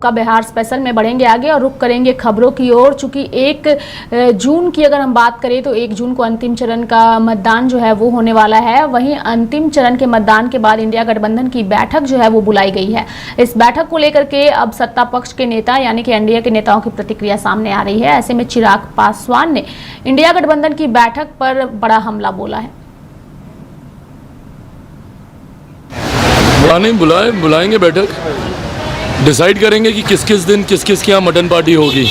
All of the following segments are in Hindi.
का बिहार स्पेशल में बढ़ेंगे आगे और रुख करेंगे खबरों की ओर। चूंकि 1 जून की अगर हम बात करें तो 1 जून को अंतिम चरण का मतदान जो है वो होने वाला है। वहीं अंतिम चरण के मतदान के बाद इंडिया गठबंधन की बैठक जो है वो बुलाई गई है। इस बैठक को लेकर के अब सत्ता पक्ष के नेता यानी कि एनडीए के नेताओं की प्रतिक्रिया सामने आ रही है। ऐसे में चिराग पासवान ने इंडिया गठबंधन की बैठक पर बड़ा हमला बोला है। बुलाएंगे बैठक, डिसाइड करेंगे कि किस किस दिन किस किस के यहाँ मटन पार्टी होगी।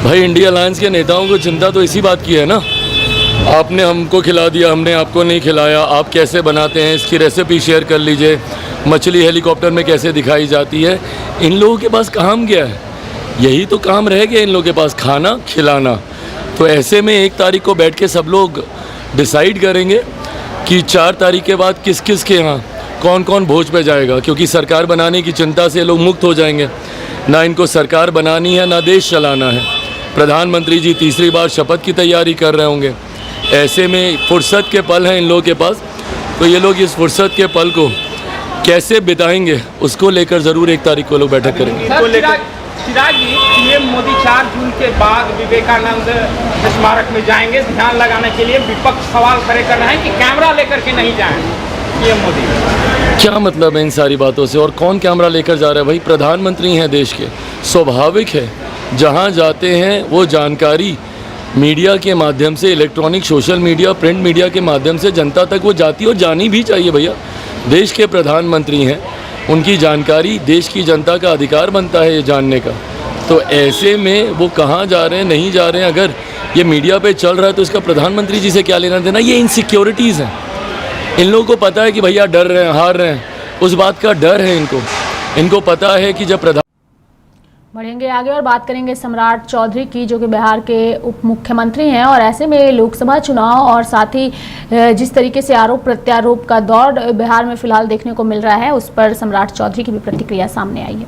भाई इंडिया अलायंस के नेताओं को चिंता तो इसी बात की है ना, आपने हमको खिला दिया, हमने आपको नहीं खिलाया, आप कैसे बनाते हैं इसकी रेसिपी शेयर कर लीजिए, मछली हेलीकॉप्टर में कैसे दिखाई जाती है। इन लोगों के पास काम क्या है? यही तो काम रह गया इन लोगों के पास, खाना खिलाना। तो ऐसे में 1 तारीख को बैठ के सब लोग डिसाइड करेंगे कि 4 तारीख के बाद किस किस के यहाँ कौन कौन भोज पे जाएगा, क्योंकि सरकार बनाने की चिंता से लोग मुक्त हो जाएंगे। ना इनको सरकार बनानी है ना देश चलाना है। प्रधानमंत्री जी तीसरी बार शपथ की तैयारी कर रहे होंगे। ऐसे में फुर्सत के पल हैं इन लोगों के पास, तो ये लोग इस फुर्सत के पल को कैसे बिताएंगे उसको लेकर ज़रूर 1 तारीख को लोग बैठक करेंगे। चिराग जी, पीएम मोदी 4 जून के बाद विवेकानंद स्मारक में जाएंगे ध्यान लगाने के लिए। विपक्ष सवाल खड़े कर रहे हैं कि कैमरा लेकर के नहीं जाएं पीएम मोदी। क्या मतलब है इन सारी बातों से? और कौन कैमरा लेकर जा रहा है? भाई प्रधानमंत्री हैं देश के, स्वाभाविक है जहां जाते हैं वो जानकारी मीडिया के माध्यम से, electronic, social media, print media के माध्यम से जनता तक वो जाती है और जानी भी चाहिए। भैया देश के प्रधानमंत्री हैं, उनकी जानकारी देश की जनता का अधिकार बनता है ये जानने का। तो ऐसे में वो कहाँ जा रहे हैं, नहीं जा रहे हैं, अगर ये मीडिया पे चल रहा है तो इसका प्रधानमंत्री जी से क्या लेना देना? ये इनसिक्योरिटीज़ हैं। इन लोगों को पता है कि भैया डर रहे हैं, हार रहे हैं, उस बात का डर है इनको पता है कि जब प्रधान। बढ़ेंगे आगे और बात करेंगे सम्राट चौधरी की, जो कि बिहार के उप मुख्यमंत्री हैं। और ऐसे में लोकसभा चुनाव और साथ ही जिस तरीके से आरोप प्रत्यारोप का दौर बिहार में फिलहाल देखने को मिल रहा है, उस पर सम्राट चौधरी की भी प्रतिक्रिया सामने आई है।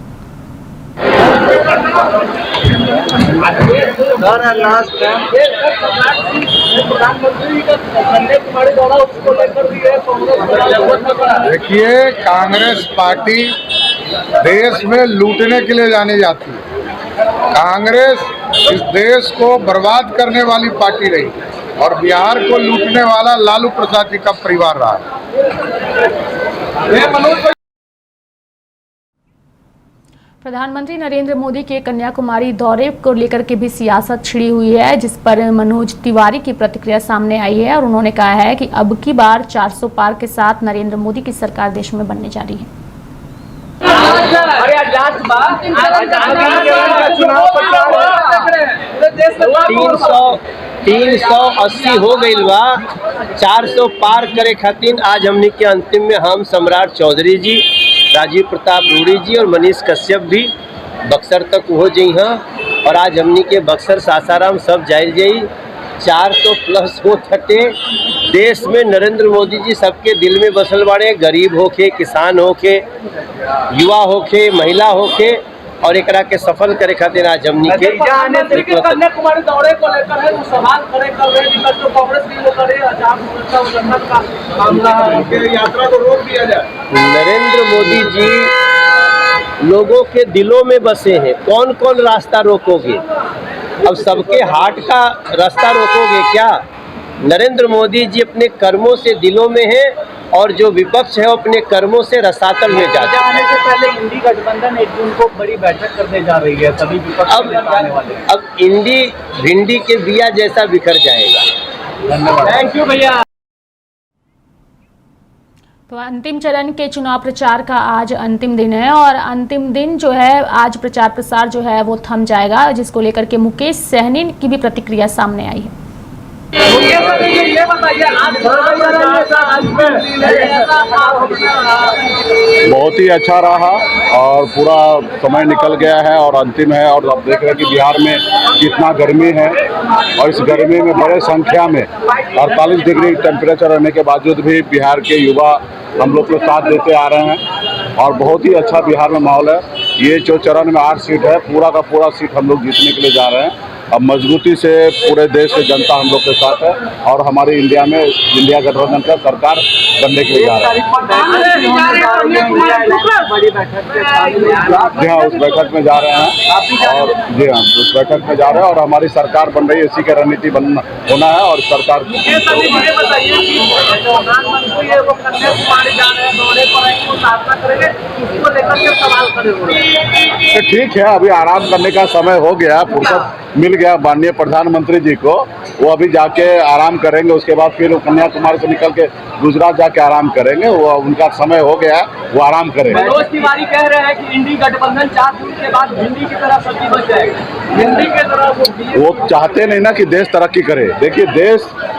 देखिए, कांग्रेस पार्टी देश में लूटने के लिए जानी जाती है। कांग्रेस इस देश को बर्बाद करने वाली पार्टी रही और बिहार को लूटने वाला लालू प्रसाद जी का परिवार रहा। प्रधानमंत्री नरेंद्र मोदी के कन्याकुमारी दौरे को लेकर के भी सियासत छिड़ी हुई है, जिस पर मनोज तिवारी की प्रतिक्रिया सामने आई है। और उन्होंने कहा है कि अब की बार 400 पार के साथ नरेंद्र मोदी की सरकार देश में बनने जा रही है। 380 हो गई बा, 400 पार करे खातिर आज हमने के अंतिम में हम सम्राट चौधरी जी, राजीव प्रताप रूडी जी और मनीष कश्यप भी बक्सर तक हो जाई हैं। और आज हमने के बक्सर सासाराम सब जाइल जाई। 400 प्लस हो छटे। देश में नरेंद्र मोदी जी सबके दिल में बसल बाड़े, गरीब होके, किसान होके, युवा होके, महिला होके, और एकरा के सफल करे खातिर आज हमनी के कन्याकुमारी दौरे को लेकर है सवाल खड़े कर रहे हैं। जो कांग्रेस भी वो करे का मामला यात्रा को रोक दिया जाए। नरेंद्र मोदी जी लोगों के दिलों में बसे हैं। कौन कौन रास्ता रोकोगे? अब सबके हार्ट का रास्ता रोकोगे क्या? नरेंद्र मोदी जी अपने कर्मों से दिलों में है और जो विपक्ष है वो अपने कर्मों से रसातल में जाते हैं। आने से पहले इंडी गठबंधन 1 जून को बड़ी बैठक करने जा रही है। सभी विपक्ष अब इंडी भिंडी के बिया जैसा बिखर जाएगा। धन्यवाद, थैंक यू भैया। तो अंतिम चरण के चुनाव प्रचार का आज अंतिम दिन है और अंतिम दिन जो है आज प्रचार प्रसार जो है वो थम जाएगा, जिसको लेकर के मुकेश सहनी की भी प्रतिक्रिया सामने आई है। ये बताइए, बहुत ही अच्छा रहा और पूरा समय निकल गया है और अंतिम है। और अब देख रहे हैं कि बिहार में कितना गर्मी है और इस गर्मी में बड़े संख्या में 48 डिग्री टेम्परेचर रहने के बावजूद भी बिहार के युवा हम लोग को साथ देते आ रहे हैं और बहुत ही अच्छा बिहार में माहौल है। ये जो चरण में 8 सीट है, पूरा का पूरा सीट हम लोग जीतने के लिए जा रहे हैं। अब मजबूती से पूरे देश की जनता हम लोग के साथ है और हमारी इंडिया में इंडिया गठबंधन का सरकार बनने के लिए जा रहा है। जी हाँ, उस बैठक में जा रहे हैं और जी हाँ, उस बैठक में जा रहे हैं और हमारी सरकार बन रही है, इसी का रणनीति होना है और सरकार तो ठीक है। अभी आराम करने का समय हो गया, फुर्सत मिल गया माननीय प्रधानमंत्री जी को, वो अभी जाके आराम करेंगे। उसके बाद फिर कन्याकुमारी से निकल के गुजरात जाके आराम करेंगे। वो उनका समय हो गया, वो आराम करेंगे। मनोज तिवारी कह रहे हैं कि इंडी गठबंधन 4 जून के बाद भिंडी की तरह सब्जी बन जाएगी, भिंडी की तरह। वो चाहते नहीं ना कि देश तरक्की करे। देखिए, देश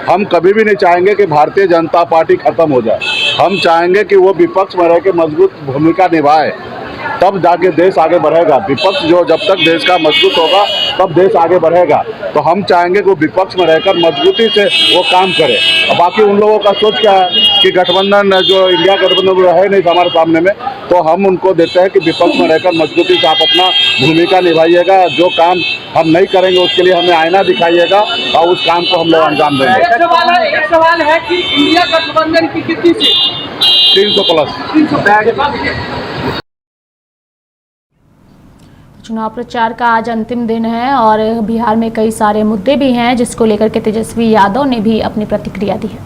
हम कभी भी नहीं चाहेंगे कि भारतीय जनता पार्टी खत्म हो जाए। हम चाहेंगे कि वो विपक्ष में रह के मजबूत भूमिका निभाए, तब जाके देश आगे बढ़ेगा। विपक्ष जो जब तक देश का मजबूत होगा तब देश आगे बढ़ेगा। तो हम चाहेंगे कि वो विपक्ष में रहकर मजबूती से वो काम करे। और बाकी उन लोगों का सोच क्या है कि गठबंधन जो इंडिया गठबंधन है नहीं हमारे सामने में, तो हम उनको देते हैं कि विपक्ष में रहकर मजबूती से आप अपना भूमिका निभाइएगा। जो काम हम नहीं करेंगे उसके लिए हमें आईना दिखाइएगा और उस काम को हम लोग अंजाम देंगे। एक सवाल है कि इंडिया गठबंधन की कितनी सीट? 300 प्लस। चुनाव प्रचार का आज अंतिम दिन है और बिहार में कई सारे मुद्दे भी हैं, जिसको लेकर के तेजस्वी यादव ने भी अपनी प्रतिक्रिया दी है।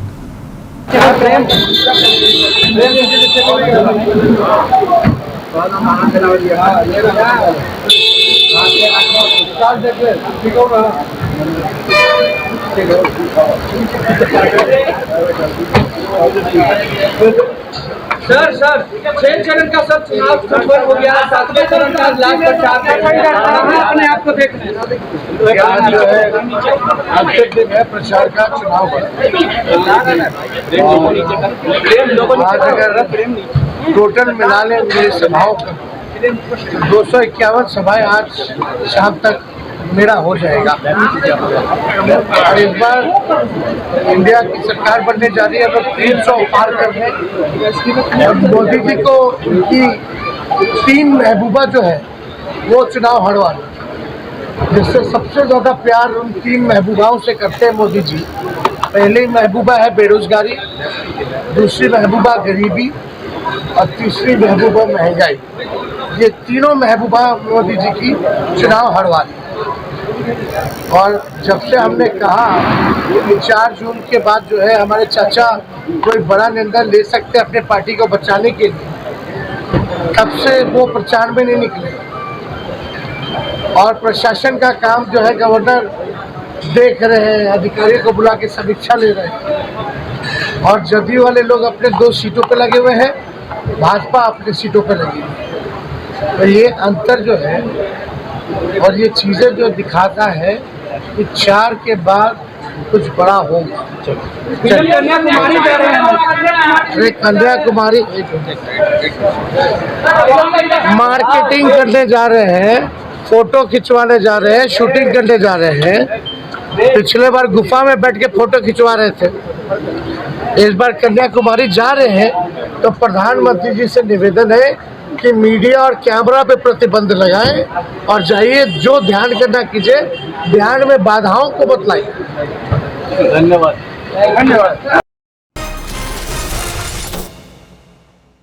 सर 6 चरण का सब चुनाव संपन्न हो गया, 7वें चरण का लास्ट प्रचार अपने आप को देख रहे हैं। प्रचार का चुनाव टोटल मिला लें मेरी सभाओं का 251 सभाएं आज शाम तक मेरा हो जाएगा। और इस बार इंडिया की सरकार बनने जा रही है, तो 300 पार करने। और मोदी जी को उनकी 3 महबूबा जो है वो चुनाव हरवाना, जिससे सबसे ज़्यादा प्यार उन 3 महबूबाओं से करते हैं मोदी जी। पहली महबूबा है बेरोजगारी, दूसरी महबूबा गरीबी और तीसरी महबूबा महंगाई। ये तीनों महबूबा मोदी जी की चुनाव हरवानी। और जब से हमने कहा कि 4 जून के बाद जो है हमारे चाचा कोई बड़ा निर्णय ले सकते अपने पार्टी को बचाने के लिए, तब से वो प्रचार में नहीं निकले। और प्रशासन का काम जो है गवर्नर देख रहे हैं, अधिकारियों को बुला के समीक्षा ले रहे हैं। और जदयू वाले लोग अपने 2 सीटों पर लगे हुए हैं, भाजपा अपने सीटों पर लगी हुई है। तो ये अंतर जो है और ये चीज़ें जो दिखाता है कि 4 के बाद कुछ बड़ा होगा। कन्याकुमारी जा रहे हैं, कन्याकुमारी मार्केटिंग करने जा रहे हैं, फोटो खिंचवाने जा रहे हैं, शूटिंग करने जा रहे हैं। पिछले बार गुफा में बैठ के फोटो खिंचवा रहे थे, इस बार कन्याकुमारी जा रहे हैं। तो प्रधानमंत्री जी से निवेदन है कि मीडिया और कैमरा पे प्रतिबंध लगाएं और जाइए, जो ध्यान करना कीजिए, ध्यान में बाधाओं को बतलाइए। धन्यवाद।